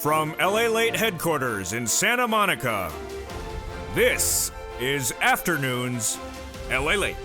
From LALATE headquarters in Santa Monica, this is Afternoons LALATE.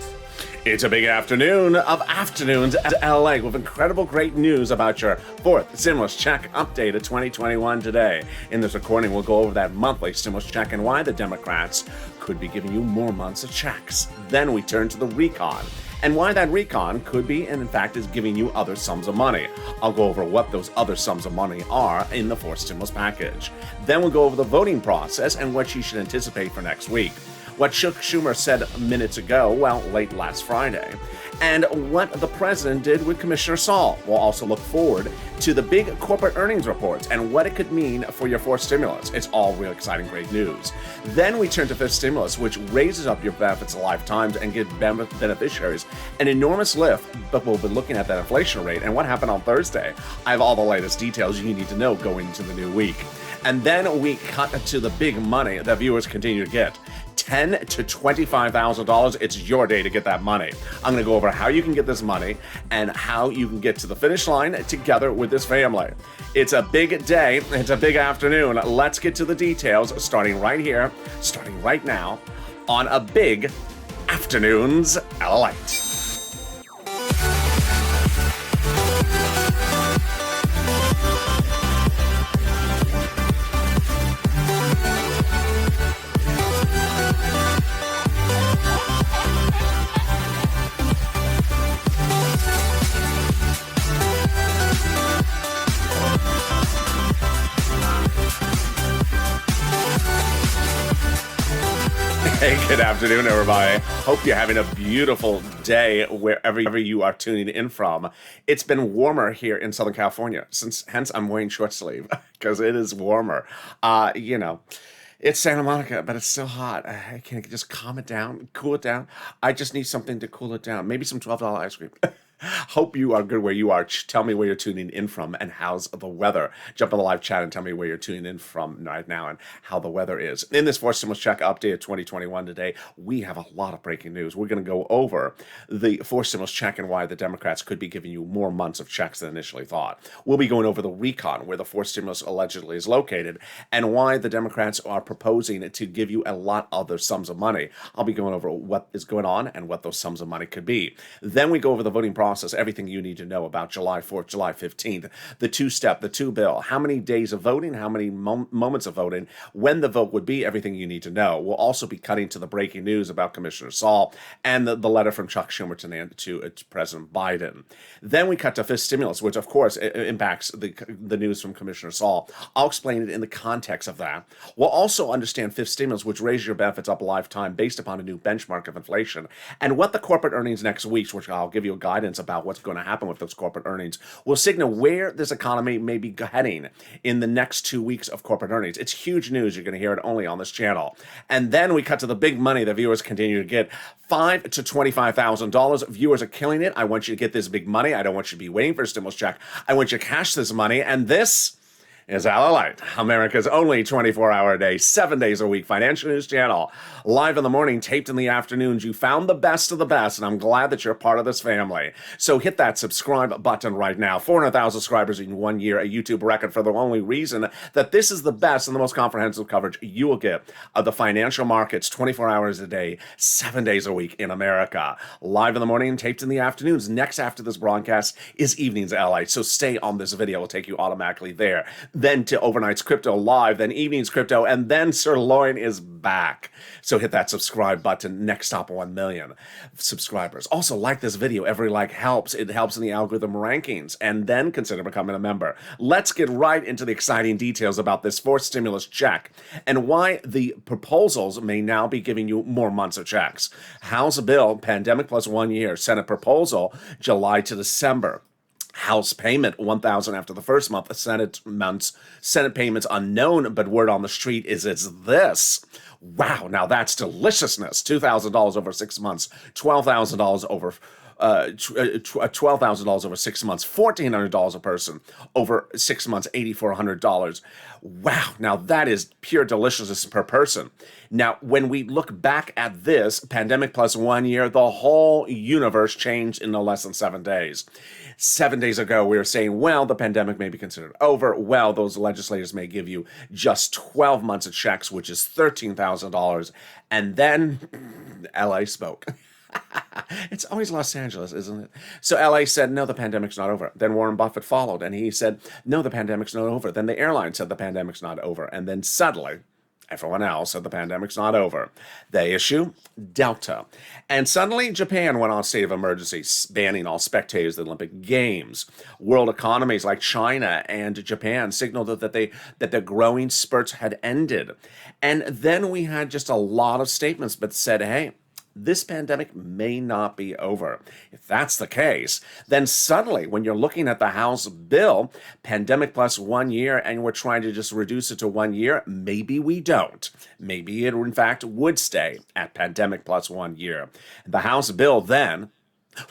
It's a big afternoon of afternoons at LA with incredible great news about your fourth stimulus check update of 2021 today. In this recording, we'll go over that monthly stimulus check and why the Democrats could be giving you more months of checks. Then we turn to the recon and why that recon could be and in fact is giving you other sums of money. I'll go over what those other sums of money are in the fourth stimulus package. Then we'll go over the voting process and what you should anticipate for next week. What Chuck Schumer said minutes ago, late last Friday, and what the president did with Commissioner Saul. We'll also look forward to the big corporate earnings reports and what it could mean for your fourth stimulus. It's all real exciting, great news. Then we turn to fifth stimulus, which raises up your benefits a lifetime and gives beneficiaries an enormous lift, but we'll be looking at that inflation rate and what happened on Thursday. I have all the latest details you need to know going into the new week. And then we cut to the big money that viewers continue to get. $10,000 to $25,000. It's your day to get that money. I'm going to go over how you can get this money and how you can get to the finish line together with this family. It's a big day. It's a big afternoon. Let's get to the details starting right here, starting right now on a big Afternoons LALATE. Hey, good afternoon, everybody. Hope you're having a beautiful day wherever you are tuning in from. It's been warmer here in Southern California, hence I'm wearing short sleeve because it is warmer. It's Santa Monica, but it's still hot. Can I just calm it down, cool it down? I just need something to cool it down. Maybe some $12 ice cream. Hope you are good where you are. Tell me where you're tuning in from and how's the weather. Jump in the live chat and tell me where you're tuning in from right now and how the weather is. In this fourth stimulus check update of 2021 today, we have a lot of breaking news. We're going to go over the fourth stimulus check and why the Democrats could be giving you more months of checks than initially thought. We'll be going over the recon, where the fourth stimulus allegedly is located, and why the Democrats are proposing to give you a lot of other sums of money. I'll be going over what is going on and what those sums of money could be. Then we go over the voting process. Everything you need to know about July 4th, July 15th, the two-step, the two-bill, how many days of voting, how many moments of voting, when the vote would be, everything you need to know. We'll also be cutting to the breaking news about Commissioner Saul and the letter from Chuck Schumer to President Biden. Then we cut to fifth stimulus, which of course impacts the news from Commissioner Saul. I'll explain it in the context of that. We'll also understand fifth stimulus, which raises your benefits up a lifetime based upon a new benchmark of inflation, and what the corporate earnings next week, which I'll give you guidance about what's going to happen with those corporate earnings, will signal where this economy may be heading in the next 2 weeks of corporate earnings. It's huge news. You're going to hear it only on this channel. And then we cut to the big money that viewers continue to get. $5,000 to $25,000. Viewers are killing it. I want you to get this big money. I don't want you to be waiting for a stimulus check. I want you to cash this money. And this is LALATE, America's only 24-hour a day, 7 days a week financial news channel. Live in the morning, taped in the afternoons. You found the best of the best, and I'm glad that you're part of this family. So hit that subscribe button right now. 400,000 subscribers in 1 year, a YouTube record for the only reason that this is the best and the most comprehensive coverage you will get of the financial markets 24 hours a day, 7 days a week in America. Live in the morning, taped in the afternoons. Next after this broadcast is Evenings LA, so stay on this video. It will take you automatically there. Then to Overnight's Crypto Live, then Evening's Crypto, and then Sirloin is back. So hit that subscribe button. Next stop, 1 million subscribers. Also, like this video. Every like helps. It helps in the algorithm rankings. And then consider becoming a member. Let's get right into the exciting details about this fourth stimulus check and why the proposals may now be giving you more months of checks. House bill, pandemic plus 1 year. Senate proposal, July to December. House payment, $1,000 after the first month. Senate payments unknown, but word on the street is it's this. Wow, now that's deliciousness. $2,000 over 6 months, $12,000 over $12,000 over 6 months, $1,400 a person over 6 months, $8,400. Wow, now that is pure deliciousness per person. Now, when we look back at this pandemic plus 1 year, the whole universe changed in no less than 7 days. 7 days ago, we were saying, well, the pandemic may be considered over. Well, those legislators may give you just 12 months of checks, which is $13,000. And then LA spoke. It's always Los Angeles, isn't it? So LA said, no, the pandemic's not over. Then Warren Buffett followed, and he said, no, the pandemic's not over. Then the airline said the pandemic's not over. And then suddenly, everyone else said the pandemic's not over. They issue Delta. And suddenly, Japan went on state of emergency, banning all spectators of the Olympic Games. World economies like China and Japan signaled that the growing spurts had ended. And then we had just a lot of statements that said, hey, this pandemic may not be over. If that's the case, then suddenly when you're looking at the House bill, pandemic plus 1 year, and we're trying to just reduce it to 1 year, maybe we don't. Maybe it, in fact, would stay at pandemic plus 1 year. The House bill then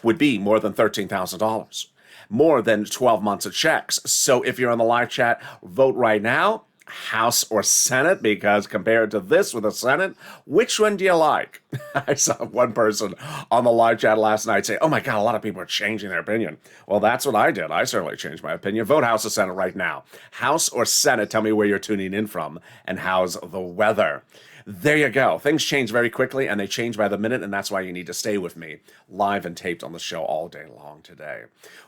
would be more than $13,000, more than 12 months of checks. So if you're on the live chat, vote right now. House or Senate, because compared to this with the Senate, which one do you like? I saw one person on the live chat last night say, oh my God, a lot of people are changing their opinion. Well, that's what I did. I certainly changed my opinion. Vote House or Senate right now. House or Senate, tell me where you're tuning in from and how's the weather. There you go. Things change very quickly, and they change by the minute, and that's why you need to stay with me live and taped on the show all day long today.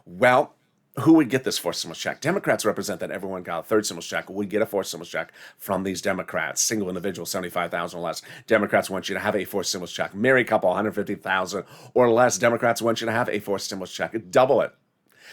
Well, who would get this fourth stimulus check? Democrats represent that everyone got a third stimulus check. Would get a fourth stimulus check from these Democrats. Single individual, 75,000 or less. Democrats want you to have a fourth stimulus check. Married couple, 150,000 or less. Democrats want you to have a fourth stimulus check. Double it.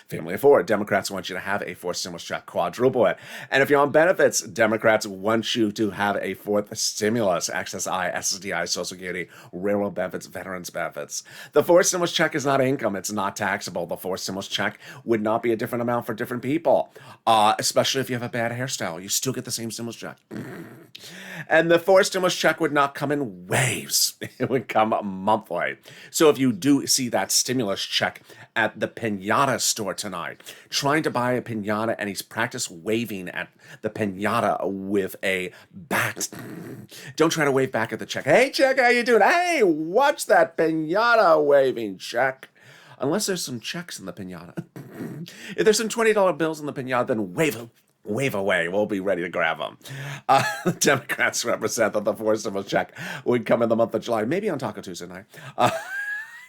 Family of four, Democrats want you to have a fourth stimulus check, quadruple it. And if you're on benefits, Democrats want you to have a fourth stimulus, SSI, SSDI, Social Security, railroad benefits, veterans benefits. The fourth stimulus check is not income. It's not taxable. The fourth stimulus check would not be a different amount for different people, especially if you have a bad hairstyle. You still get the same stimulus check. And the fourth stimulus check would not come in waves. It would come monthly. So if you do see that stimulus check at the piñata store tonight, trying to buy a piñata, and he's practiced waving at the piñata with a bat. Don't try to wave back at the check. Hey, check, how you doing? Hey, watch that piñata waving, check. Unless there's some checks in the piñata. If there's some $20 bills in the piñata, then wave them. Wave away. We'll be ready to grab them. The Democrats represent that the fourth stimulus check would come in the month of July, maybe on Taco Tuesday night.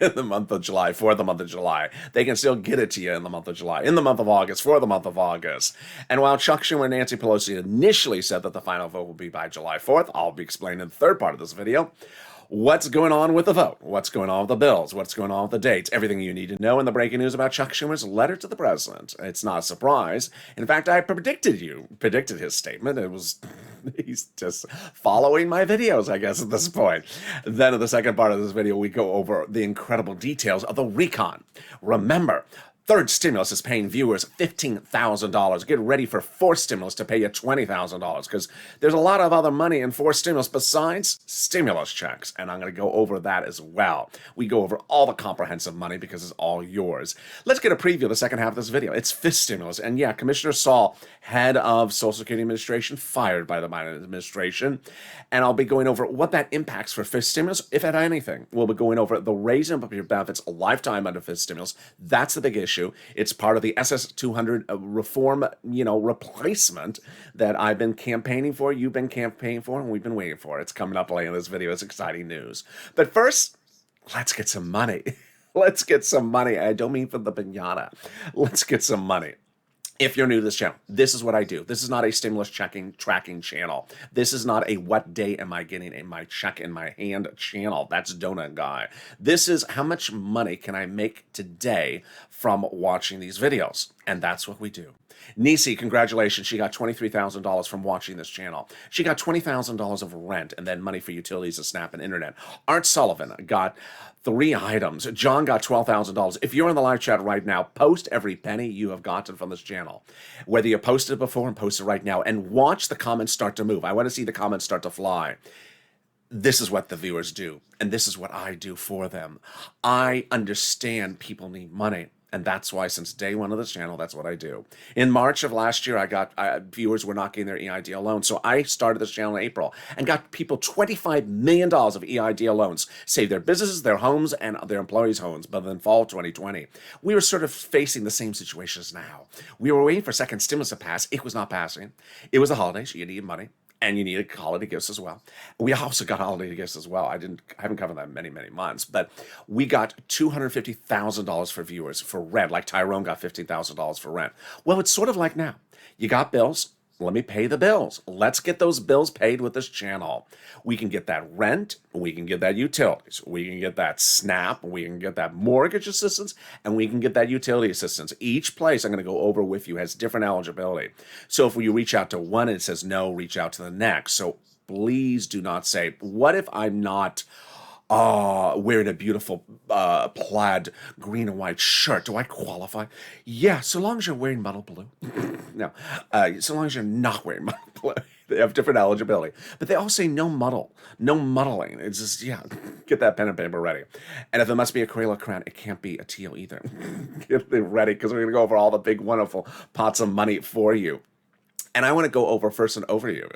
In the month of July, for the month of July. They can still get it to you in the month of July, in the month of August, for the month of August. And while Chuck Schumer and Nancy Pelosi initially said that the final vote will be by July 4th, I'll be explaining in the third part of this video what's going on with the vote, what's going on with the bills, what's going on with the dates, everything you need to know in the breaking news about Chuck Schumer's letter to the president. It's not a surprise. In fact, I predicted his statement. He's just following my videos, I guess, at this point. Then in the second part of this video, we go over the incredible details of the recon. Remember, third stimulus is paying viewers $15,000. Get ready for fourth stimulus to pay you $20,000, because there's a lot of other money in fourth stimulus besides stimulus checks, and I'm going to go over that as well. We go over all the comprehensive money because it's all yours. Let's get a preview of the second half of this video. It's fifth stimulus, and yeah, Commissioner Saul, head of Social Security Administration, fired by the Biden administration, and I'll be going over what that impacts for fifth stimulus, if at anything. We'll be going over the raising of your benefits a lifetime under fifth stimulus. That's the big issue. It's part of the SS200 reform, replacement that I've been campaigning for, you've been campaigning for, and we've been waiting for. It's coming up later in this video. It's exciting news. But first, let's get some money. Let's get some money. I don't mean for the piñata. Let's get some money. If you're new to this channel, this is what I do. This is not a stimulus tracking channel. This is not a what day am I getting in my check in my hand channel. That's Donut Guy. This is how much money can I make today from watching these videos. And that's what we do. Nisi, congratulations. She got $23,000 from watching this channel. She got $20,000 of rent and then money for utilities and Snap and internet. Art Sullivan got 3 items. John got $12,000. If you're in the live chat right now, post every penny you have gotten from this channel. Whether you posted it before and post it right now, and watch the comments start to move. I want to see the comments start to fly. this is what the viewers do, and this is what I do for them. I understand people need money, and that's why since day one of this channel, that's what I do. In March of last year, viewers were not getting their EIDL loans, so I started this channel in April and got people $25 million of EIDL loans, saved their businesses, their homes, and their employees' homes. But in fall 2020, we were sort of facing the same situation as now. We were waiting for second stimulus to pass. It was not passing. It was the holidays. You needed money. And you needed holiday gifts as well. We also got holiday gifts as well. I haven't covered that in many, many months, but we got $250,000 for viewers for rent, like Tyrone got $15,000 for rent. Well, it's sort of like now. You got bills. Let me pay the bills. Let's get those bills paid with this channel. We can get that rent, we can get that utilities, we can get that SNAP, we can get that mortgage assistance, and we can get that utility assistance. Each place I'm going to go over with you has different eligibility. So if you reach out to one and it says no, reach out to the next. So please do not say, what if I'm not wearing a beautiful plaid green and white shirt? Do I qualify? Yeah, so long as you're wearing muddle blue. No, so long as you're not wearing muddle blue. They have different eligibility. But they all say no muddle, no muddling. It's just, yeah, get that pen and paper ready. And if it must be a Crayola crayon, it can't be a teal either. Get it ready, because we're going to go over all the big, wonderful pots of money for you. And I want to go over first an overview.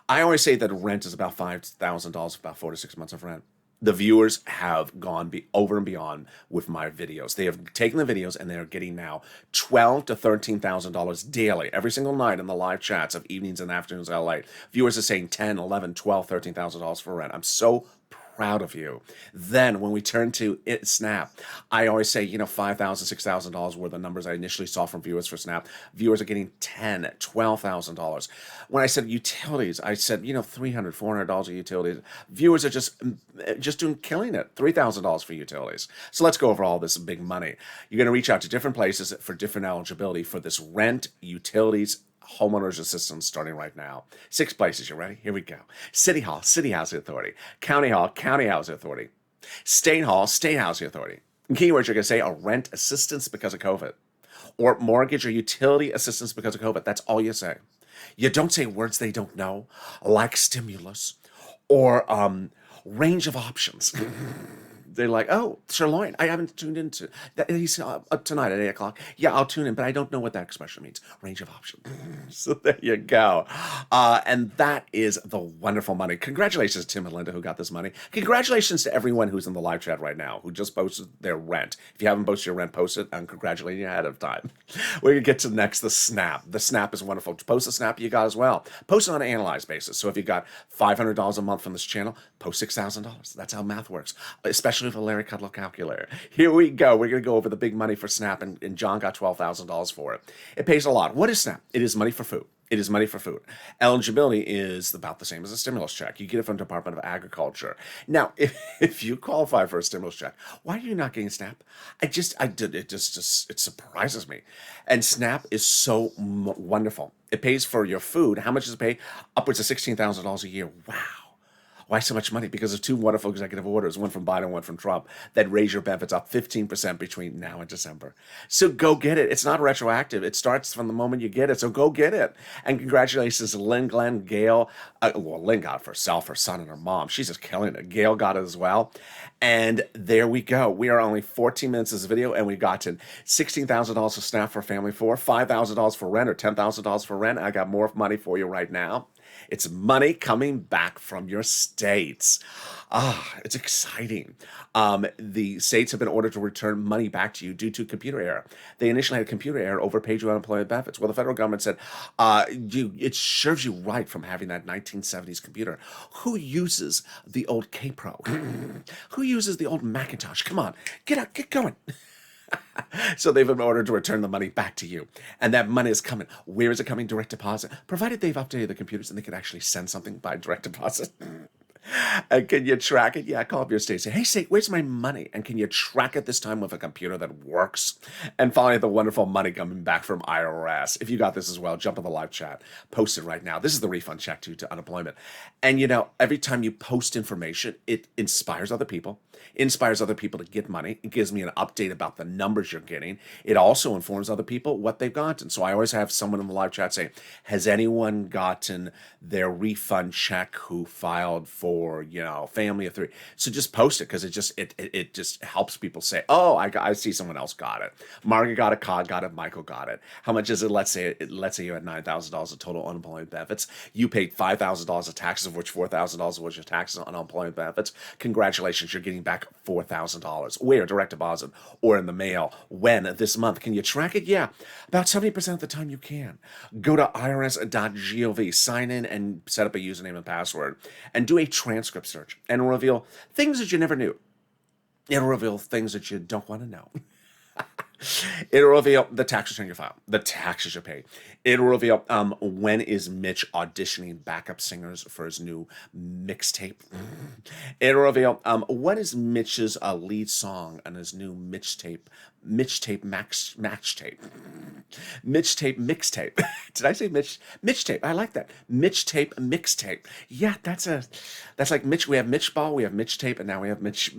I always say that rent is about $5,000, about 4 to 6 months of rent. The viewers have gone over and beyond with my videos. They have taken the videos and they are getting now $12,000 to $13,000 daily, every single night in the live chats of evenings and afternoons in LA. Viewers are saying $10,000, $11,000, $12,000, $13,000 for rent. I'm so proud of you. Then when we turn to Snap, I always say, $5,000, $6,000 were the numbers I initially saw from viewers for Snap. Viewers are getting $10,000, $12,000. When I said utilities, I said, $300, $400 of utilities. Viewers are just killing it. $3,000 for utilities. So let's go over all this big money. You're going to reach out to different places for different eligibility for this rent, utilities, homeowners assistance starting right now. 6 places. You ready? Here we go. City Hall, City Housing Authority. County Hall, County Housing Authority. State Hall, State Housing Authority. And keywords you're going to say are rent assistance because of COVID, or mortgage or utility assistance because of COVID. That's all you say. You don't say words they don't know, like stimulus or range of options. They're like, oh, sirloin. I haven't tuned into that. He's up tonight at 8 o'clock. Yeah, I'll tune in, but I don't know what that expression means. Range of options. So there you go. And that is the wonderful money. Congratulations to Tim and Linda who got this money. Congratulations to everyone who's in the live chat right now who just posted their rent. If you haven't posted your rent, post it. I'm congratulating you ahead of time. We're going to get to next, the Snap. The Snap is wonderful. Post the Snap you got as well. Post it on an analyzed basis. So if you got $500 a month from this channel, post $6,000. That's how math works, especially with a Larry Kudlow calculator. Here we go. We're going to go over the big money for Snap, and John got $12,000 for it. It pays a lot. What is Snap? It is money for food. It is money for food. Eligibility is about the same as a stimulus check. You get it from the Department of Agriculture. Now, if you qualify for a stimulus check, why are you not getting Snap? It surprises me. And Snap is so wonderful. It pays for your food. How much does it pay? Upwards of $16,000 a year. Wow. Why so much money? Because of 2 wonderful executive orders, one from Biden, one from Trump, that raise your benefits up 15% between now and December. So go get it. It's not retroactive. It starts from the moment you get it. So go get it. And congratulations to Lynn, Glenn, Gail. Lynn got it for herself, her son, and her mom. She's just killing it. Gail got it as well. And there we go. We are only 14 minutes of this video, and we've gotten $16,000 for Snap for family 4, $5,000 for rent, or $10,000 for rent. I got more money for you right now. It's money coming back from your states. It's exciting. The states have been ordered to return money back to you due to computer error. They initially had a computer error, overpaid you unemployment benefits. Well, the federal government said, it serves you right from having that 1970s computer. Who uses the old K-Pro? Who uses the old Macintosh? Come on, get up, get going. So they've been ordered to return the money back to you. And that money is coming. Where is it coming? Direct deposit. Provided they've updated the computers and they can actually send something by direct deposit. And can you track it? Yeah, call up your state. Say, hey, state, where's my money? And can you track it this time with a computer that works? And finally, the wonderful money coming back from IRS. If you got this as well, jump in the live chat. Post it right now. This is the refund check to unemployment. And, every time you post information, it inspires other people. Inspires other people to get money. It gives me an update about the numbers you're getting. It also informs other people what they've gotten. So I always have someone in the live chat say, has anyone gotten their refund check who filed for or, family of 3. So just post it, because it just helps people say, oh, I see someone else got it. Margaret got it, Cod got it, Michael got it. How much is it? Let's say you had $9,000 of total unemployment benefits. You paid $5,000 of taxes, of which $4,000 was your taxes on unemployment benefits. Congratulations, you're getting back $4,000. Where? Direct deposit or in the mail. When? This month. Can you track it? Yeah. About 70% of the time you can. Go to irs.gov, sign in and set up a username and password, and do a transcript search, and it'll reveal things that you never knew. It'll reveal things that you don't want to know. It'll reveal the tax return you file, the taxes you pay. It'll reveal when is Mitch auditioning backup singers for his new mixtape. It'll reveal what is Mitch's lead song on his new match tape. Mixtape. Did I say Mitch tape? I like that. Mixtape. Yeah, that's like Mitch. We have Mitch Ball, we have Mitch tape, and now we have Mitch.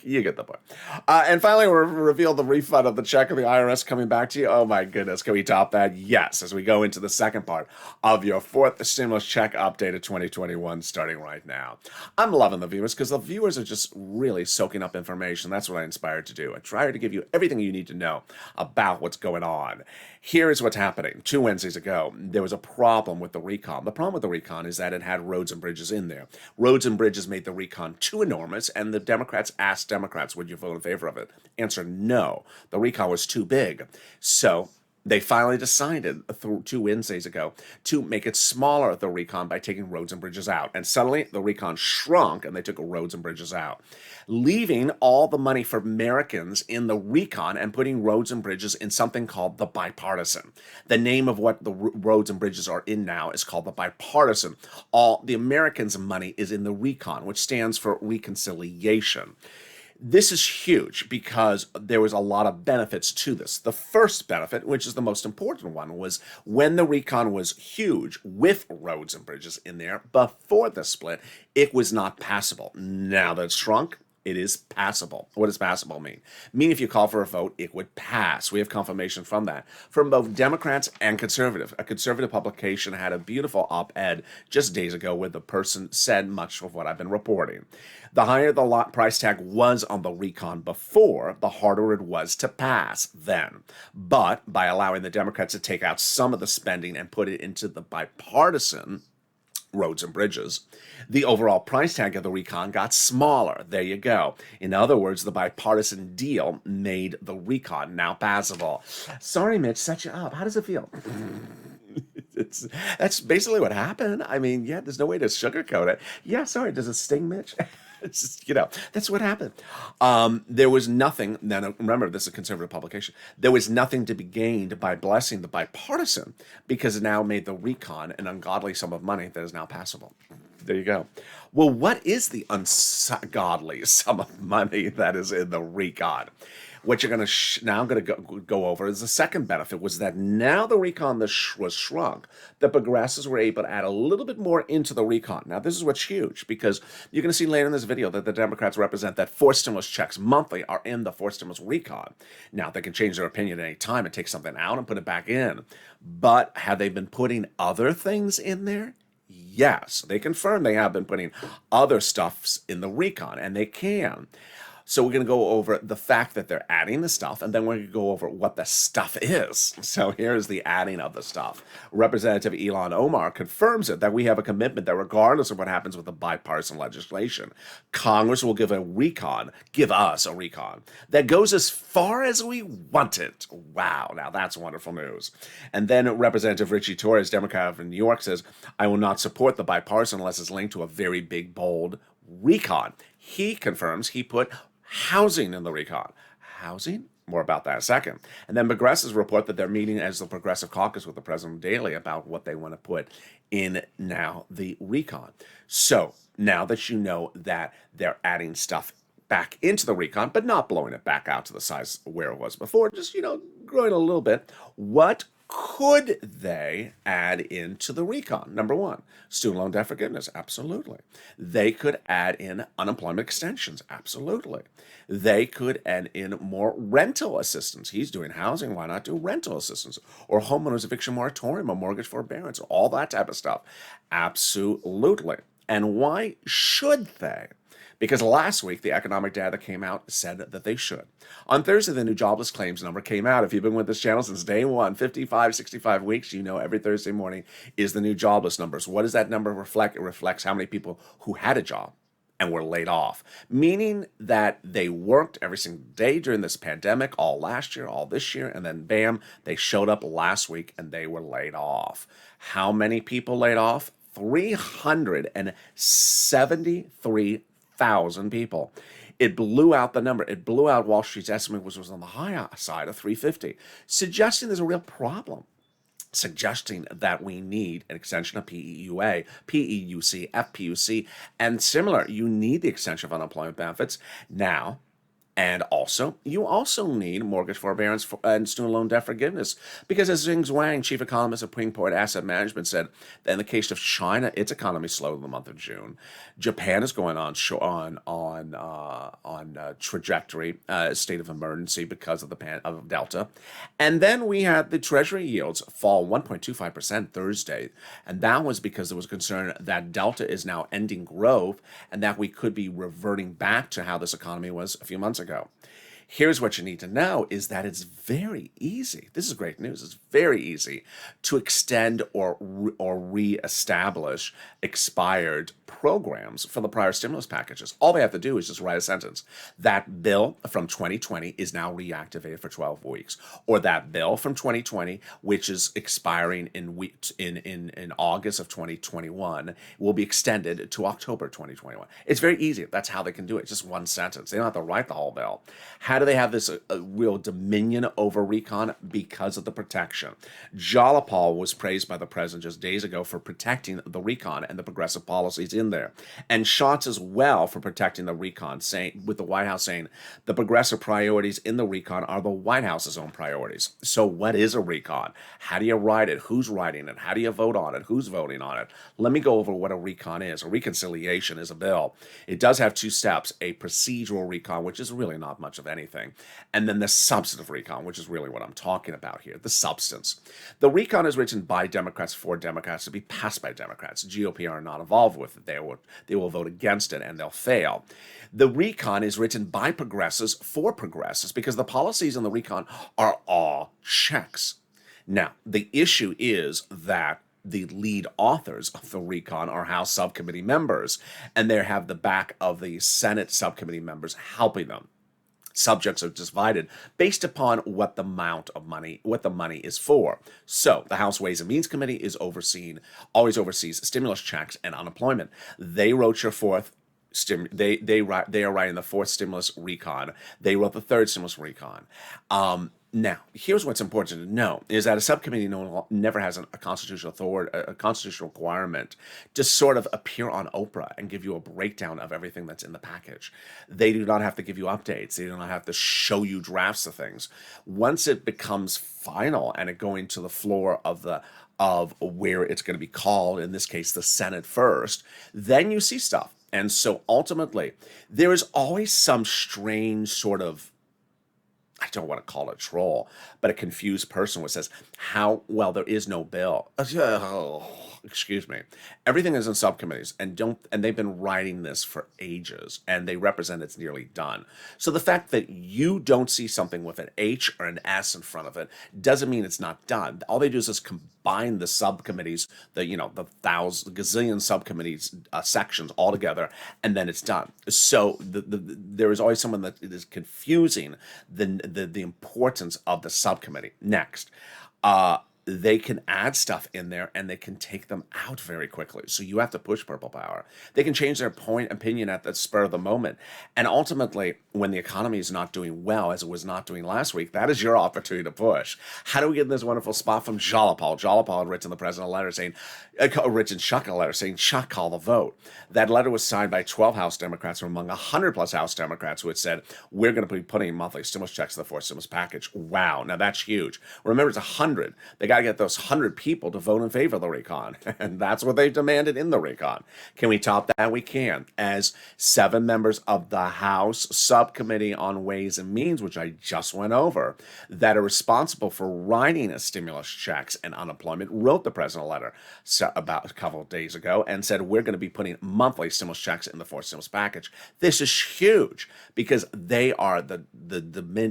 You get the point. And finally, we'll reveal the refund of the check of the IRS coming back to you. Oh my goodness, can we top that? Yes, as we go into the second part of your 4th stimulus check update of 2021 starting right now. I'm loving the viewers, because the viewers are just really soaking up information. That's what I inspired to do. I try to give you everything you need to know about what's going on. Here is what's happening. 2 Wednesdays ago, there was a problem with the recon. The problem with the recon is that it had roads and bridges in there. Roads and bridges made the recon too enormous, and the Democrats asked Democrats, would you vote in favor of it? Answer, no. The recon was too big. So they finally decided 2 Wednesdays ago to make it smaller, the recon, by taking roads and bridges out. And suddenly the recon shrunk, and they took roads and bridges out, leaving all the money for Americans in the recon and putting roads and bridges in something called the bipartisan. The name of what the roads and bridges are in now is called the bipartisan. All the Americans' money is in the recon, which stands for reconciliation. This is huge because there was a lot of benefits to this. The first benefit, which is the most important one, was when the recon was huge with roads and bridges in there before the split, it was not passable. Now that it's shrunk, it is passable. What does passable mean? Mean if you call for a vote, it would pass. We have confirmation from that, from both Democrats and conservative. A conservative publication had a beautiful op-ed just days ago where the person said much of what I've been reporting. The higher the lot price tag was on the recon before, the harder it was to pass then. But by allowing the Democrats to take out some of the spending and put it into the bipartisan roads and bridges, the overall price tag of the recon got smaller. There you go. In other words, the bipartisan deal made the recon now passable. Sorry, Mitch, set you up. How does it feel? That's basically what happened. I mean, yeah, there's no way to sugarcoat it. Yeah, sorry, does it sting, Mitch? It's just, that's what happened. There was nothing, now remember, this is a conservative publication, there was nothing to be gained by blessing the bipartisan, because it now made the recon an ungodly sum of money that is now passable. There you go. Well, what is the ungodly sum of money that is in the recon? What you're going to now going to go over is the second benefit, was that now the recon was shrunk, the progressives were able to add a little bit more into the recon. Now, this is what's huge, because you're going to see later in this video that the Democrats represent that 4 stimulus checks monthly are in the 4 stimulus recon. Now, they can change their opinion at any time and take something out and put it back in. But have they been putting other things in there? Yes, they confirm they have been putting other stuffs in the recon, and they can. So we're going to go over the fact that they're adding the stuff, and then we're going to go over what the stuff is. So here's the adding of the stuff. Representative Ilhan Omar confirms it, that we have a commitment that regardless of what happens with the bipartisan legislation, Congress will give us a recon that goes as far as we want it. Wow, now that's wonderful news. And then Representative Richie Torres, Democrat of New York, says, I will not support the bipartisan unless it's linked to a very big, bold recon. He confirms he put housing in the recon. Housing? More about that in a second. And then progressives report that they're meeting as the Progressive Caucus with the President daily about what they want to put in now the recon. So now that you know that they're adding stuff back into the recon, but not blowing it back out to the size where it was before, just, growing a little bit, what could they add into the recon? Number one, student loan debt forgiveness. Absolutely. They could add in unemployment extensions. Absolutely. They could add in more rental assistance. He's doing housing. Why not do rental assistance? Or homeowners eviction moratorium or mortgage forbearance, all that type of stuff. Absolutely. And why should they? Because last week, the economic data came out said that they should. On Thursday, the new jobless claims number came out. If you've been with this channel since day one, 55, 65 weeks, you know every Thursday morning is the new jobless numbers. What does that number reflect? It reflects how many people who had a job and were laid off, meaning that they worked every single day during this pandemic, all last year, all this year, and then bam, they showed up last week and they were laid off. How many people laid off? 373,000 people. It blew out the number. It blew out Wall Street's estimate, which was on the high side of 350, suggesting there's a real problem, suggesting that we need an extension of PEUA, PEUC, FPUC, and similar. You need the extension of unemployment benefits now. And also, you also need mortgage forbearance and student loan debt forgiveness. Because as Xing Wang, chief economist of Pingport Asset Management, said that in the case of China, its economy slowed in the month of June. Japan is going on trajectory, state of emergency because of of Delta. And then we had the Treasury yields fall 1.25% Thursday. And that was because there was concern that Delta is now ending growth and that we could be reverting back to how this economy was a few months ago. Here's what you need to know is that it's very easy. This is great news. It's very easy to extend or reestablish expired programs for the prior stimulus packages. All they have to do is just write a sentence. That bill from 2020 is now reactivated for 12 weeks. Or that bill from 2020, which is expiring in August of 2021, will be extended to October 2021. It's very easy. That's how they can do it. It's just one sentence. They don't have to write the whole bill. How do they have this real dominion over recon? Because of the protection. Jalapal was praised by the president just days ago for protecting the recon and the progressive policies in there. And Schatz as well for protecting the recon, saying with the White House saying the progressive priorities in the recon are the White House's own priorities. So what is a recon? How do you write it? Who's writing it? How do you vote on it? Who's voting on it? Let me go over what a recon is. A reconciliation is a bill. It does have two steps, a procedural recon, which is really not much of anything, and then the substantive recon, which is really what I'm talking about here, the substance. The recon is written by Democrats for Democrats to be passed by Democrats. GOP are not involved with it. They will vote against it and they'll fail. The recon is written by progressives for progressives because the policies in the recon are all checks. Now, the issue is that the lead authors of the recon are House subcommittee members, and they have the back of the Senate subcommittee members helping them. Subjects are divided based upon what the money is for. So the House Ways and Means Committee is always oversees stimulus checks and unemployment. They wrote your fourth. They are writing the fourth stimulus recon. They wrote the third stimulus recon. Now, here's what's important to know is that a subcommittee never has a constitutional authority, a constitutional requirement to sort of appear on Oprah and give you a breakdown of everything that's in the package. They do not have to give you updates. They do not have to show you drafts of things. Once it becomes final and it going to the floor of where it's going to be called, in this case, the Senate first, then you see stuff. And so ultimately, there is always some strange sort of, I don't want to call it a troll, but a confused person who says, there is no bill. Excuse me. Everything is in subcommittees and they've been writing this for ages and they represent it's nearly done. So the fact that you don't see something with an H or an S in front of it doesn't mean it's not done. All they do is just combine the subcommittees, the gazillion subcommittees sections all together, and then it's done. So there is always someone that is confusing the importance of the subcommittee. Next, they can add stuff in there and they can take them out very quickly. So you have to push purple power. They can change their opinion at the spur of the moment. And ultimately, when the economy is not doing well, as it was not doing last week, that is your opportunity to push. How do we get in this wonderful spot from Jalapal? Jalapal had written the president a letter saying, Chuck, call the vote. That letter was signed by 12 House Democrats from among 100 plus House Democrats who had said, we're going to be putting monthly stimulus checks to the fourth stimulus package. Wow. Now that's huge. Remember, it's 100. They got got to get those 100 people to vote in favor of the recon. And that's what they've demanded in the recon. Can we top that? We can. As 7 members of the House Subcommittee on Ways and Means, which I just went over, that are responsible for writing a stimulus checks and unemployment, wrote the president a letter about a couple of days ago and said, we're going to be putting monthly stimulus checks in the fourth stimulus package. This is huge because they are the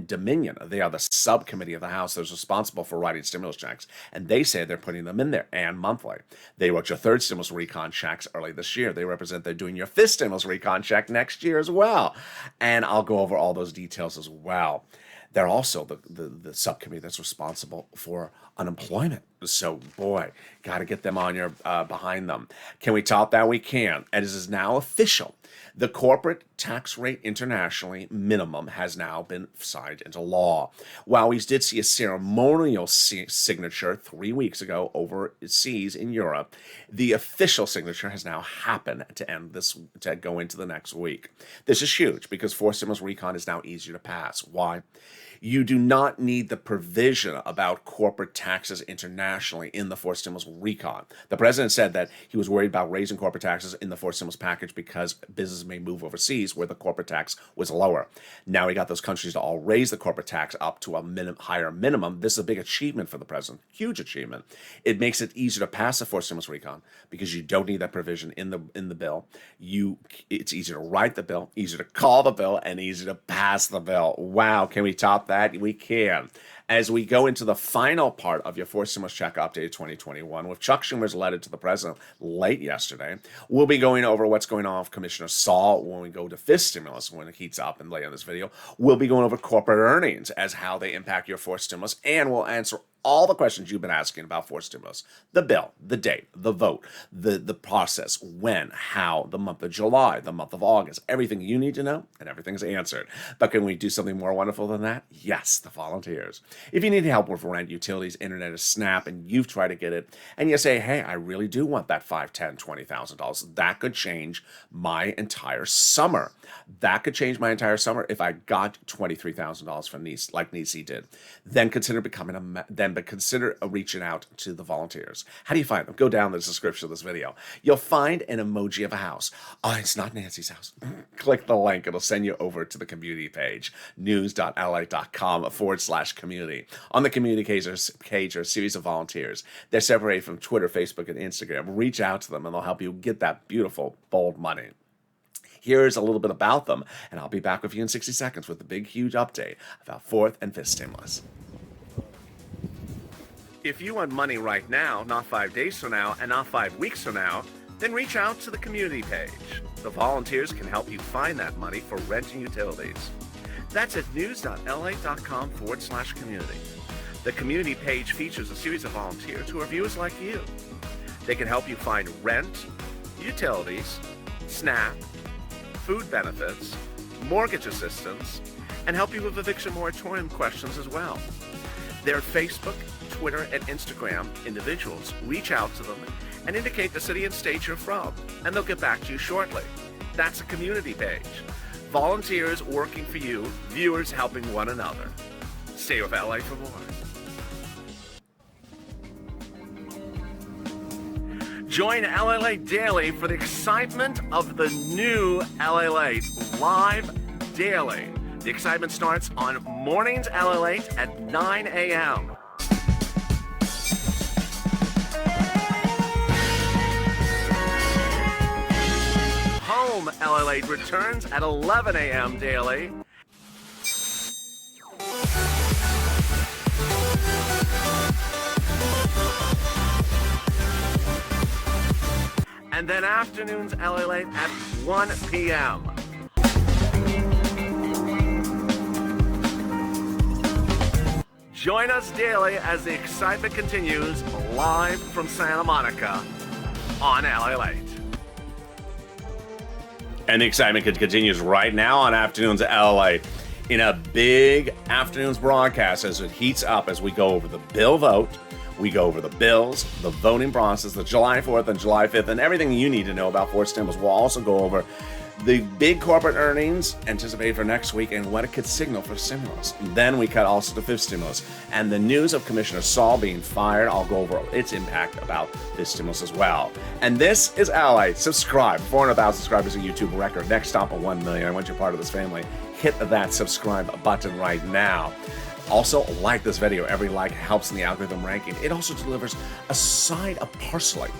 Dominion. They are the subcommittee of the House that's responsible for writing stimulus checks. And they say they're putting them in there and monthly. They wrote your third stimulus recon checks early this year. They represent they're doing your fifth stimulus recon check next year as well. And I'll go over all those details as well. They're also the subcommittee that's responsible for unemployment. So, boy, got to get them on your behind them. Can we top that? We can. And it is now official. The corporate tax rate internationally minimum has now been signed into law. While we did see a ceremonial signature 3 weeks ago overseas in Europe, the official signature has now happened to go into the next week. This is huge because fourth stimulus recon is now easier to pass. Why? You do not need the provision about corporate taxes internationally in the fourth stimulus recon. The president said that he was worried about raising corporate taxes in the fourth stimulus package because businesses may move overseas where the corporate tax was lower. Now he got those countries to all raise the corporate tax up to a higher minimum. This is a big achievement for the president, huge achievement. It makes it easier to pass the fourth stimulus recon because you don't need that provision in the bill. It's easier to write the bill, easier to call the bill, and easier to pass the bill. Wow, can we top that? We can. As we go into the final part of your fourth stimulus check update 2021 with Chuck Schumer's letter to the president late yesterday, we'll be going over what's going on with Commissioner Saul when we go to fifth stimulus when it heats up and later in this video. We'll be going over corporate earnings as how they impact your fourth stimulus, and we'll answer all the questions you've been asking about fourth stimulus. The bill, the date, the vote, the process, when, how, the month of July, the month of August, everything you need to know, and everything's answered. But can we do something more wonderful than that? Yes, the volunteers. If you need help with rent, utilities, internet, or SNAP, and you've tried to get it, and you say, hey, I really do want that $5,000, $10,000, $20,000, that could change my entire summer. That could change my entire summer if I got $23,000 from Niece, like Niecy did. Then consider but consider reaching out to the volunteers. How do you find them? Go down the description of this video. You'll find an emoji of a house. Oh, it's not Nancy's house. Click the link. It'll send you over to the community page, news.lalate.com/community. On the community page are a series of volunteers. They're separated from Twitter, Facebook, and Instagram. Reach out to them, and they'll help you get that beautiful, bold money. Here's a little bit about them, and I'll be back with you in 60 seconds with the big, huge update about fourth and fifth stimulus. If you want money right now, not 5 days from now, and not 5 weeks from now, then reach out to the community page. The volunteers can help you find that money for rent and utilities. That's at news.lalate.com/community. The community page features a series of volunteers who are viewers like you. They can help you find rent, utilities, SNAP, food benefits, mortgage assistance, and help you with eviction moratorium questions as well. Their Facebook, Twitter, and Instagram individuals reach out to them and indicate the city and state you're from, and they'll get back to you shortly. That's a community page. Volunteers working for you, viewers helping one another. Stay with LA for more. Join LALATE Daily for the excitement of the new LALATE live daily. The excitement starts on mornings LALATE at 9 a.m. Home LALATE returns at 11 a.m. daily. And then afternoons LALATE at 1 p.m. Join us daily as the excitement continues live from Santa Monica on LALATE. And the excitement continues right now on Afternoons at LALATE in a big afternoons broadcast as it heats up as we go over the bill vote. We go over the bills, the voting process, the July 4th and July 5th, and everything you need to know about fourth stimulus. We'll also go over The big corporate earnings anticipated for next week and what it could signal for stimulus. Then we cut also to fifth stimulus and the news of Commissioner Saul being fired. I'll go over its impact about this stimulus as well. And this is LALATE. Subscribe. 400,000 subscribers, a YouTube record. Next stop at 1 million. I want you part of this family. Hit that subscribe button right now. Also, like this video. Every like helps in the algorithm ranking. It also delivers a side of parsley.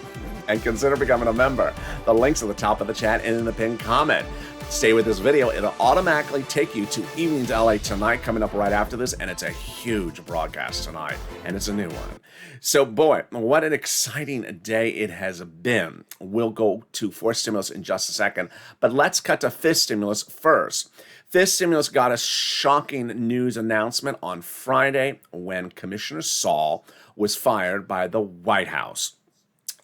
And consider becoming a member. The link's at the top of the chat and in the pinned comment. Stay with this video. It'll automatically take you to Evenings LA tonight, coming up right after this, and it's a huge broadcast tonight, and it's a new one. So, boy, what an exciting day it has been. We'll go to fourth stimulus in just a second, but let's cut to fifth stimulus first. Fifth stimulus got a shocking news announcement on Friday when Commissioner Saul was fired by the White House.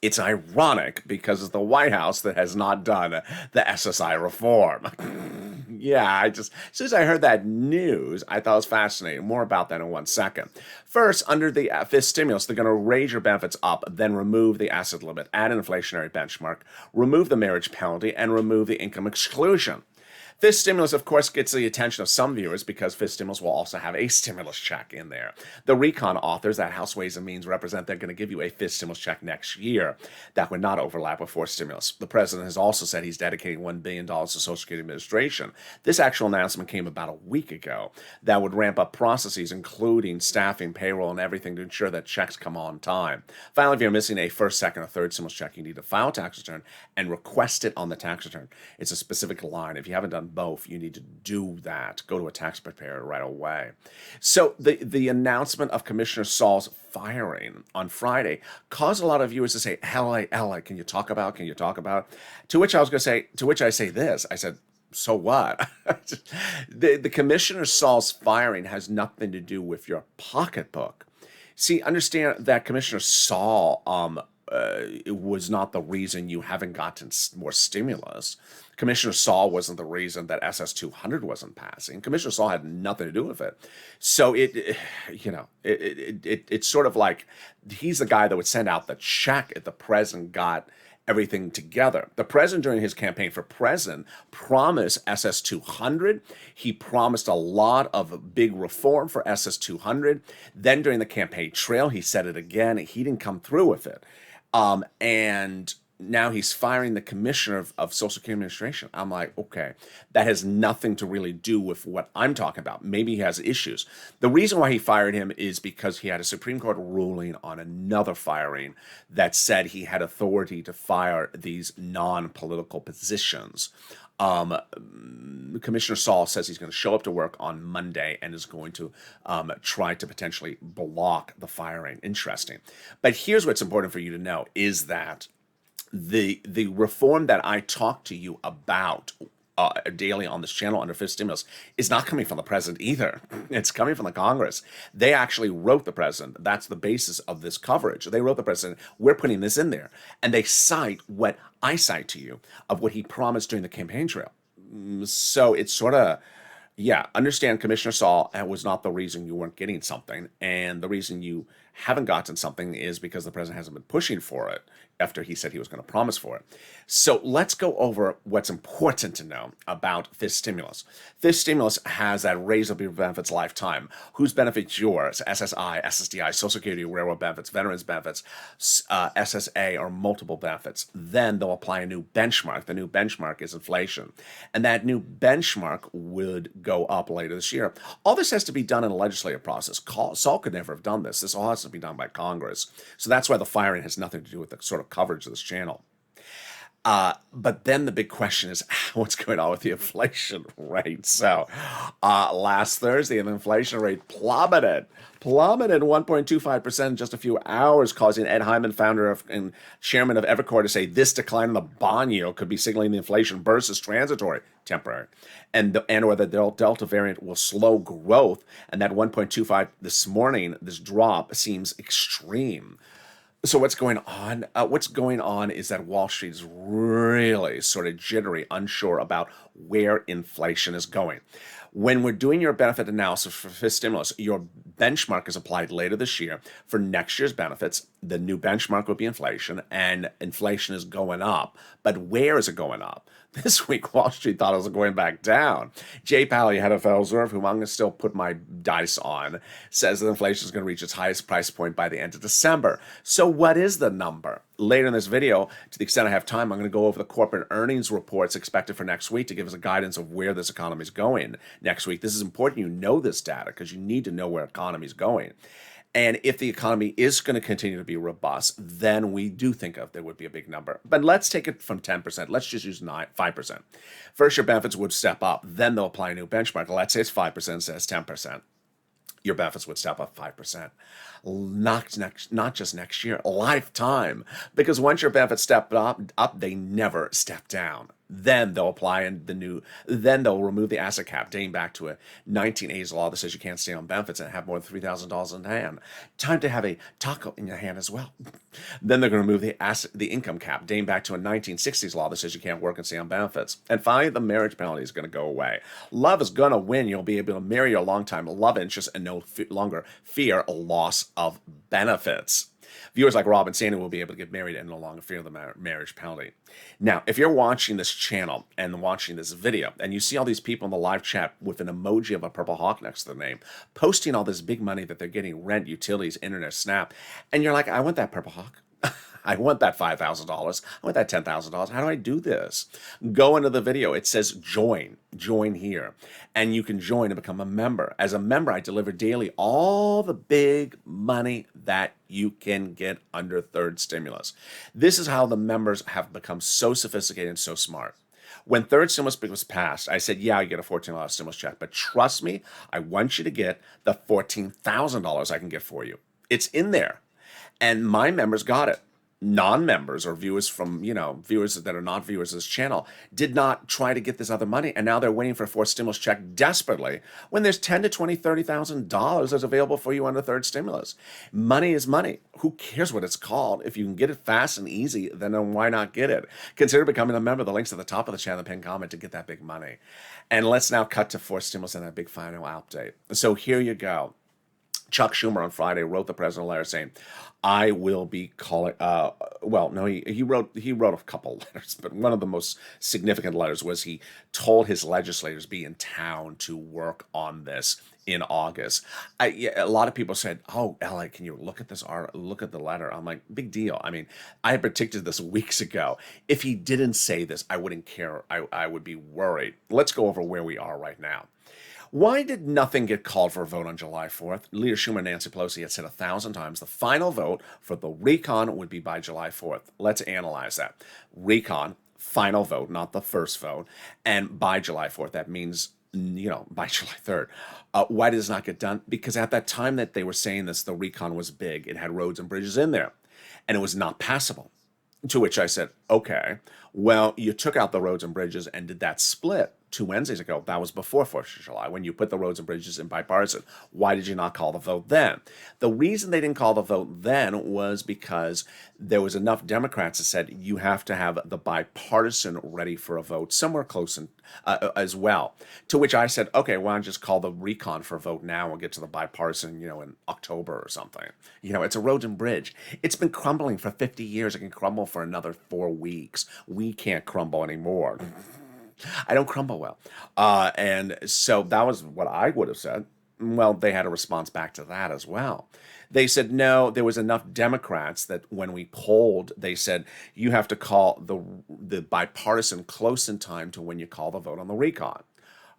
It's ironic because it's the White House that has not done the SSI reform. Yeah, as soon as I heard that news, I thought it was fascinating. More about that in 1 second. First, under the fifth stimulus, they're going to raise your benefits up, then remove the asset limit, add an inflationary benchmark, remove the marriage penalty, and remove the income exclusion. Fifth stimulus, of course, gets the attention of some viewers because fifth stimulus will also have a stimulus check in there. The recon authors that House Ways and Means represent, they're going to give you a fifth stimulus check next year. That would not overlap with fourth stimulus. The president has also said he's dedicating $1 billion to Social Security Administration. This actual announcement came about a week ago that would ramp up processes, including staffing, payroll, and everything to ensure that checks come on time. Finally, if you're missing a first, second, or third stimulus check, you need to file a tax return and request it on the tax return. It's a specific line. If you haven't done both, you need to do that. Go to a tax preparer right away. So the announcement of Commissioner Saul's firing on Friday caused a lot of viewers to say, LA, can you talk about? To which I say this. I said, so what? the Commissioner Saul's firing has nothing to do with your pocketbook. See, understand that Commissioner Saul it was not the reason you haven't gotten more stimulus. Commissioner Saul wasn't the reason that SS 200 wasn't passing. Commissioner Saul had nothing to do with it. So it's sort of like he's the guy that would send out the check if the president got everything together. The president, during his campaign for president, promised SS 200. He promised a lot of big reform for SS 200. Then during the campaign trail, he said it again. He didn't come through with it. And now he's firing the commissioner of Social Security Administration. I'm like, okay, that has nothing to really do with what I'm talking about. Maybe he has issues. The reason why he fired him is because he had a Supreme Court ruling on another firing that said he had authority to fire these non-political positions. Commissioner Saul says he's going to show up to work on Monday and is going to try to potentially block the firing. Interesting. But here's what's important for you to know is that the reform that I talk to you about daily on this channel under fifth stimulus is not coming from the president either. It's coming from the Congress. They actually wrote the president. That's the basis of this coverage. They wrote the president, we're putting this in there. And they cite what I cite to you of what he promised during the campaign trail. So it's sort of, yeah, understand Commissioner Saul was not the reason you weren't getting something. And the reason you haven't gotten something is because the president hasn't been pushing for it after he said he was going to promise for it. So let's go over what's important to know about fifth stimulus. Fifth stimulus has that raise of your benefits lifetime. Whose benefits yours? SSI, SSDI, Social Security, railroad benefits, veterans benefits, SSA, or multiple benefits. Then they'll apply a new benchmark. The new benchmark is inflation. And that new benchmark would go up later this year. All this has to be done in a legislative process. Saul could never have done this. This all has to be done by Congress. So that's why the firing has nothing to do with the sort of coverage of this channel. But then the big question is what's going on with the inflation rate? So last Thursday, the inflation rate plummeted 1.25% in just a few hours, causing Ed Hyman, founder and chairman of Evercore, to say this decline in the bond yield could be signaling the inflation burst is transitory, temporary, and or the Delta variant will slow growth. And that 1.25 this morning, this drop seems extreme. So what's going on? What's going on is that Wall Street is really sort of jittery, unsure about where inflation is going. When we're doing your benefit analysis for fifth stimulus, your benchmark is applied later this year for next year's benefits, The new benchmark would be inflation, and inflation is going up. But where is it going up? This week, Wall Street thought it was going back down. Jay Powell, head of Federal Reserve, whom I'm going to still put my dice on, says that inflation is going to reach its highest price point by the end of December. So what is the number? Later in this video, to the extent I have time, I'm going to go over the corporate earnings reports expected for next week to give us a guidance of where this economy is going next week. This is important you know this data because you need to know where economy is going. And if the economy is going to continue to be robust, then we do think of there would be a big number. But let's take it from 10%. Let's just use 5%. First, your benefits would step up. Then they'll apply a new benchmark. Let's say it's 5%, instead it's 10%. Your benefits would step up 5%. Not just next year, a lifetime. Because once your benefits step up, they never step down. Then they'll then they'll remove the asset cap dating back to a 1980s law that says you can't stay on benefits and have more than $3,000 in hand. Time to have a taco in your hand as well. Then they're going to remove the income cap dating back to a 1960s law that says you can't work and stay on benefits. And finally, the marriage penalty is going to go away. Love is going to win. You'll be able to marry your longtime love interest and no longer fear a loss of benefits. Viewers like Rob and Sandy will be able to get married and no longer fear the marriage penalty. Now, if you're watching this channel and watching this video, and you see all these people in the live chat with an emoji of a purple hawk next to their name, posting all this big money that they're getting, rent, utilities, internet, Snap, and you're like, I want that purple hawk. I want that $5,000. I want that $10,000. How do I do this? Go into the video. It says join here. And you can join and become a member. As a member, I deliver daily all the big money that you can get under third stimulus. This is how the members have become so sophisticated and so smart. When third stimulus was passed, I said, yeah, you get a $14 stimulus check. But trust me, I want you to get the $14,000 I can get for you. It's in there. And my members got it. Non-members or viewers viewers that are not viewers of this channel did not try to get this other money, and now they're waiting for a fourth stimulus check desperately when there's $10,000 to $20,000, $30,000 that's available for you under third stimulus. Money is money. Who cares what it's called? If you can get it fast and easy, then why not get it? Consider becoming a member. The link's at the top of the channel, the pinned comment to get that big money. And let's now cut to fourth stimulus and that big final update. So here you go. Chuck Schumer on Friday wrote the president a letter saying, I will be calling, he wrote a couple letters, but one of the most significant letters was he told his legislators be in town to work on this in August. A lot of people said, oh, Elliot, can you look at this look at the letter? I'm like, big deal. I mean, I had predicted this weeks ago. If he didn't say this, I wouldn't care. I would be worried. Let's go over where we are right now. Why did nothing get called for a vote on July 4th? Leader Schumer and Nancy Pelosi had said 1,000 times the final vote for the recon would be by July 4th. Let's analyze that. Recon, final vote, not the first vote, and by July 4th. That means, by July 3rd. Why did this not get done? Because at that time that they were saying this, the recon was big. It had roads and bridges in there, and it was not passable. To which I said, okay, well, you took out the roads and bridges and did that split 2 Wednesdays ago. That was before 4th of July, when you put the roads and bridges in bipartisan. Why did you not call the vote then? The reason they didn't call the vote then was because there was enough Democrats that said you have to have the bipartisan ready for a vote somewhere close as well. To which I said, okay, why don't you just call the recon for a vote now and get to the bipartisan, in October or something. It's a road and bridge. It's been crumbling for 50 years. It can crumble for another 4 weeks. We can't crumble anymore. I don't crumble well. And so that was what I would have said. Well, they had a response back to that as well. They said, no, there was enough Democrats that when we polled, they said, you have to call the bipartisan close in time to when you call the vote on the recon.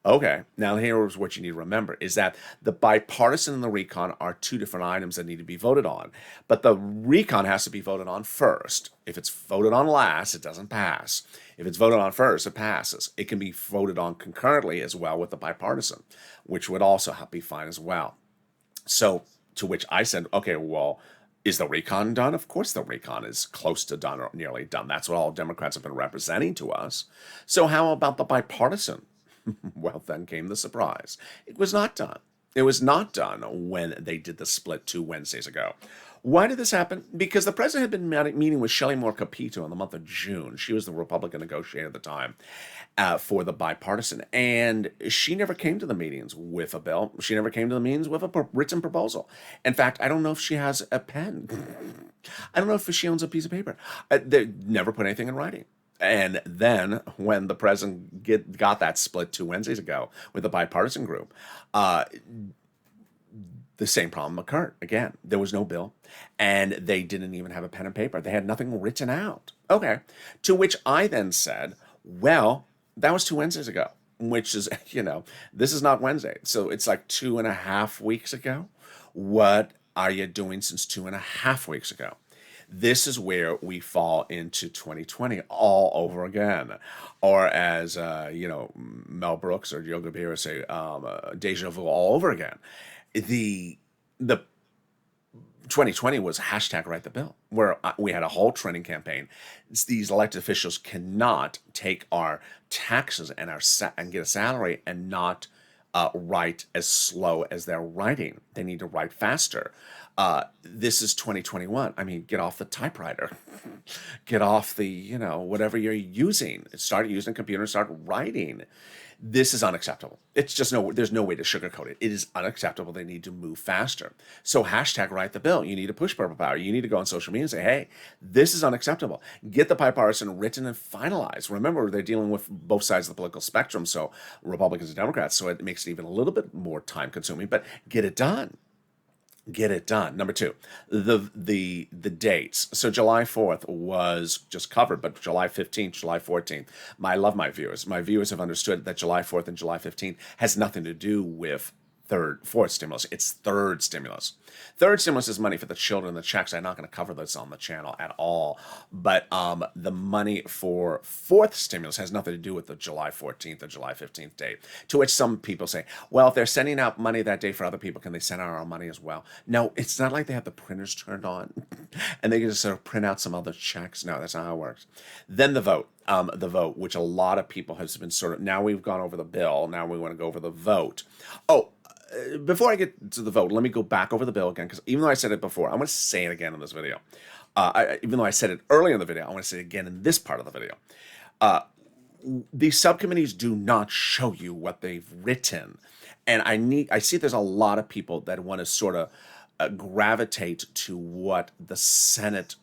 Okay, now here's what you need to remember, is that the bipartisan and the recon are 2 different items that need to be voted on. But the recon has to be voted on first. If it's voted on last, it doesn't pass. If it's voted on first, it passes. It can be voted on concurrently as well with the bipartisan, which would also be fine as well. So to which I said, okay, well, is the recon done? Of course the recon is close to done or nearly done. That's what all Democrats have been representing to us. So how about the bipartisan? Well, then came the surprise. It was not done. It was not done when they did the split 2 Wednesdays ago. Why did this happen? Because the president had been meeting with Shelley Moore Capito in the month of June. She was the Republican negotiator at the time for the bipartisan. And she never came to the meetings with a bill. She never came to the meetings with a written proposal. In fact, I don't know if she has a pen. I don't know if she owns a piece of paper. They never put anything in writing. And then when the president got that split 2 Wednesdays ago with the bipartisan group, the same problem occurred. Again, there was no bill, and they didn't even have a pen and paper. They had nothing written out. Okay. To which I then said, well, that was 2 Wednesdays ago, which is, this is not Wednesday. So it's like 2.5 weeks ago. What are you doing since 2.5 weeks ago? This is where we fall into 2020 all over again. Or as, Mel Brooks or Yoga Beer say, deja vu all over again. The 2020 was hashtag write the bill, where we had a whole training campaign. These elected officials cannot take our taxes and get a salary and not write as slow as they're writing. They need to write faster. This is 2021. I mean, get off the typewriter, get off the, whatever you're using. Start using a computer and start writing. This is unacceptable. It's just there's no way to sugarcoat it. It is unacceptable. They need to move faster. So hashtag write the bill. You need to push purple power. You need to go on social media and say, hey, this is unacceptable. Get the bipartisan written and finalized. Remember, they're dealing with both sides of the political spectrum, so Republicans and Democrats, so it makes it even a little bit more time consuming, but get it done. Get it done. Number 2, the dates. So July 4th was just covered, but July 15th, July 14th. I love my viewers. My viewers have understood that July 4th and July 15th has nothing to do with fourth stimulus. It's third stimulus. Third stimulus is money for the children, the checks. I'm not going to cover this on the channel at all. But the money for fourth stimulus has nothing to do with the July 14th or July 15th date. To which some people say, well, if they're sending out money that day for other people, can they send out our money as well? No, it's not like they have the printers turned on and they can just sort of print out some other checks. No, that's not how it works. Then the vote. Which a lot of people have been now we've gone over the bill. Now we want to go over the vote. Before I get to the vote, let me go back over the bill again, because even though I said it before, I'm going to say it again in this video. Even though I said it earlier in the video, I want to say it again in this part of the video. These subcommittees do not show you what they've written. And I see there's a lot of people that want to sort of gravitate to what the Senate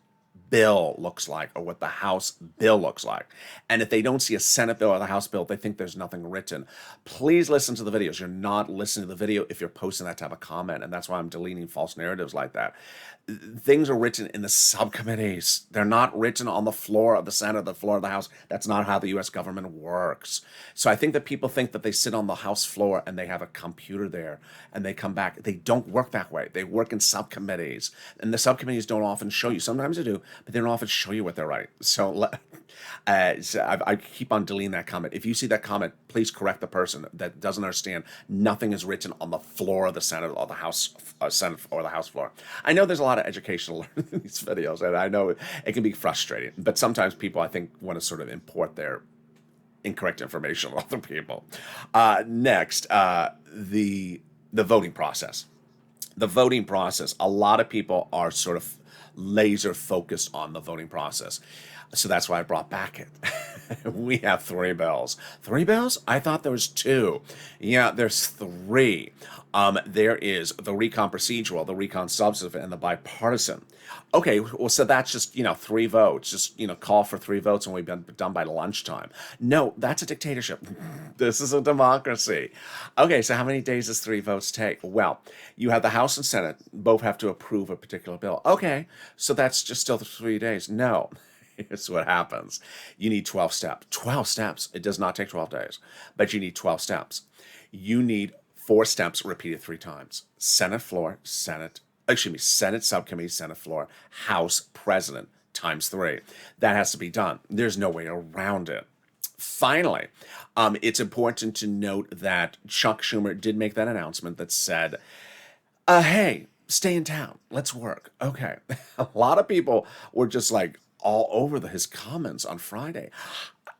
bill looks like or what the House bill looks like. And if they don't see a Senate bill or the House bill, they think there's nothing written. Please listen to the videos. You're not listening to the video if you're posting that type of comment. And that's why I'm deleting false narratives like that. Things are written in the subcommittees. They're not written on the floor of the Senate, the floor of the House. That's not how the U.S. government works. So I think that people think that they sit on the House floor and they have a computer there and they come back. They don't work that way. They work in subcommittees. And the subcommittees don't often show you. Sometimes they do, but they don't often show you what they're writing. So I keep on deleting that comment. If you see that comment, please correct the person that doesn't understand. Nothing is written on the floor of the Senate or the House, Senate or the House floor. I know there's a lot of educational in these videos, and I know it can be frustrating. But sometimes people, I think, want to sort of import their incorrect information on other people. Next, the voting process. The voting process. A lot of people are sort of laser focused on the voting process. So that's why I brought back it. We have 3 bills. 3 bills? I thought there was 2. Yeah, there's 3. There is the recon procedural, the recon substantive, and the bipartisan. Okay, well, so that's just, 3 votes. Just, call for 3 votes and we've been done by lunchtime. No, that's a dictatorship. This is a democracy. Okay, so how many days does 3 votes take? Well, you have the House and Senate. Both have to approve a particular bill. Okay, so that's just still 3 days. No. Here's what happens. You need 12 steps. 12 steps. It does not take 12 days, but you need 12 steps. You need 4 steps repeated 3 times. Senate floor, Senate subcommittee, Senate floor, House president times 3. That has to be done. There's no way around it. Finally, it's important to note that Chuck Schumer did make that announcement that said, hey, stay in town. Let's work. Okay. A lot of people were just like, all over his comments on Friday.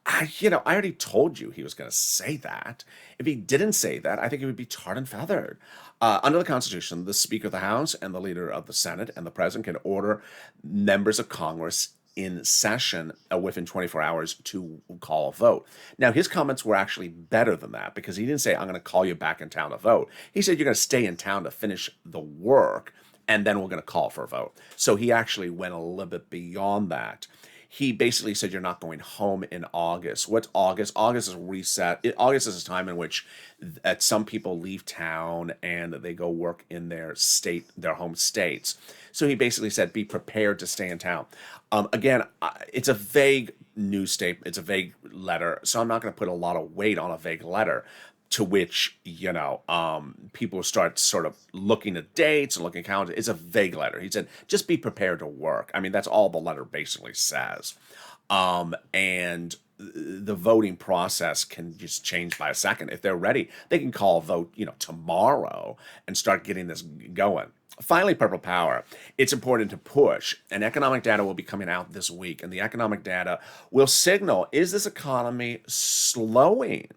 I already told you he was going to say that. If he didn't say that, I think it would be tarred and feathered. Under the Constitution, the Speaker of the House and the Leader of the Senate and the President can order members of Congress in session within 24 hours to call a vote. Now, his comments were actually better than that because he didn't say, I'm going to call you back in town to vote. He said, you're going to stay in town to finish the work and then we're going to call for a vote. So he actually went a little bit beyond that. He basically said you're not going home in August. What's August? August is reset. August is a time in which some people leave town and they go work in their state, their home states. So he basically said, be prepared to stay in town. Again, it's a vague news statement. It's a vague letter. So I'm not going to put a lot of weight on a vague letter, to which, people start sort of looking at dates and looking at calendars. It's a vague letter. He said, just be prepared to work. I mean, that's all the letter basically says. And the voting process can just change by a second. If they're ready, they can call a vote, tomorrow and start getting this going. Finally, Purple Power. It's important to push, and economic data will be coming out this week, and the economic data will signal, is this economy slowing?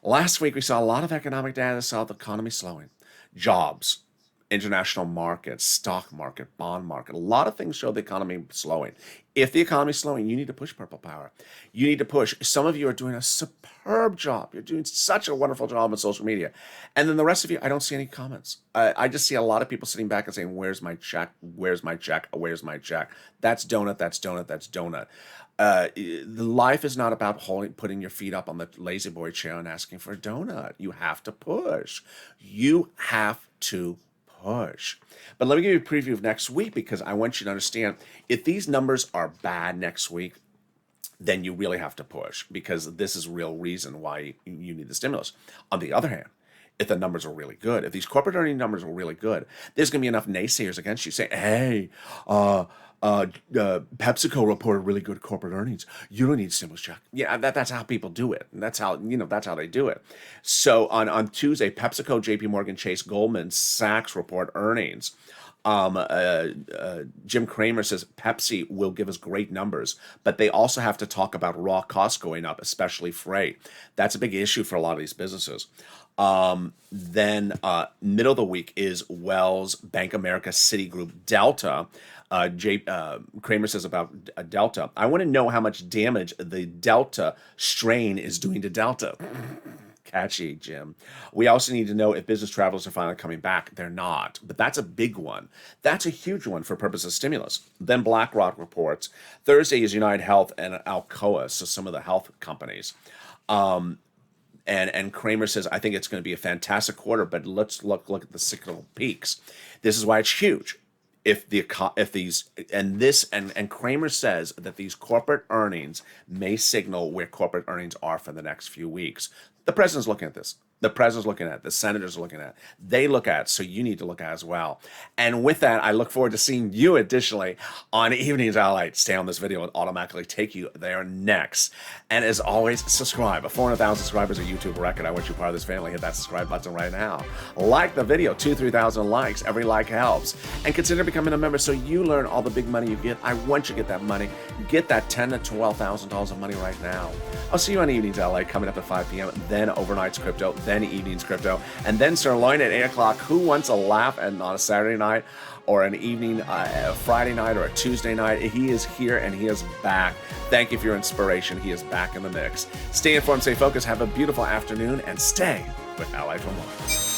Last week, we saw a lot of economic data that saw the economy slowing. Jobs, international markets, stock market, bond market, a lot of things show the economy slowing. If the economy is slowing, you need to push Purple Power. You need to push. Some of you are doing a superb job. You're doing such a wonderful job on social media. And then the rest of you, I don't see any comments. I just see a lot of people sitting back and saying, where's my check? Where's my check? Where's my check? That's donut, that's donut, that's donut. The life is not about putting your feet up on the lazy boy chair and asking for a donut. You have to push. You have to push. But let me give you a preview of next week, because I want you to understand, if these numbers are bad next week, then you really have to push, because this is real reason why you need the stimulus. On the other hand, if the numbers are really good, if these corporate earning numbers are really good, there's going to be enough naysayers against you saying, hey, PepsiCo reported really good corporate earnings. You don't need stimulus check. Yeah, that's how people do it. that's how they do it. So on Tuesday, PepsiCo, JP Morgan Chase, Goldman Sachs report earnings. Jim Cramer says Pepsi will give us great numbers, but they also have to talk about raw costs going up, especially freight. That's a big issue for a lot of these businesses. Then middle of the week is Wells, Bank of America, Citigroup, Delta. Kramer says about Delta, I want to know how much damage the Delta strain is doing to Delta. Catchy, Jim. We also need to know if business travelers are finally coming back. They're not, but that's a big one. That's a huge one for purposes of stimulus. Then BlackRock reports. Thursday is United Health and Alcoa, so some of the health companies. And Kramer says, I think it's going to be a fantastic quarter, but let's look at the cyclical peaks. This is why it's huge. And Kramer says that these corporate earnings may signal where corporate earnings are for the next few weeks. The president's looking at this. The president's looking at it. The senators are looking at it. They look at it, so you need to look at it as well. And with that, I look forward to seeing you additionally on Evenings LALATE. Stay on this video and automatically take you there next. And as always, subscribe. 400,000 subscribers, a YouTube record. I want you part of this family. Hit that subscribe button right now. Like the video. 2,000-3,000 likes. Every like helps. And consider becoming a member so you learn all the big money you get. I want you to get that money. Get that $10,000 to $12,000 of money right now. I'll see you on Evenings LALATE coming up at 5 p.m. Then Overnight's Crypto. Then Evenings Crypto, and then Sirloin at 8 o'clock. Who wants a laugh on a Saturday night or an evening, a Friday night or a Tuesday night? He is here and he is back. Thank you for your inspiration. He is back in the mix. Stay informed, stay focused, have a beautiful afternoon, and stay with LA for more.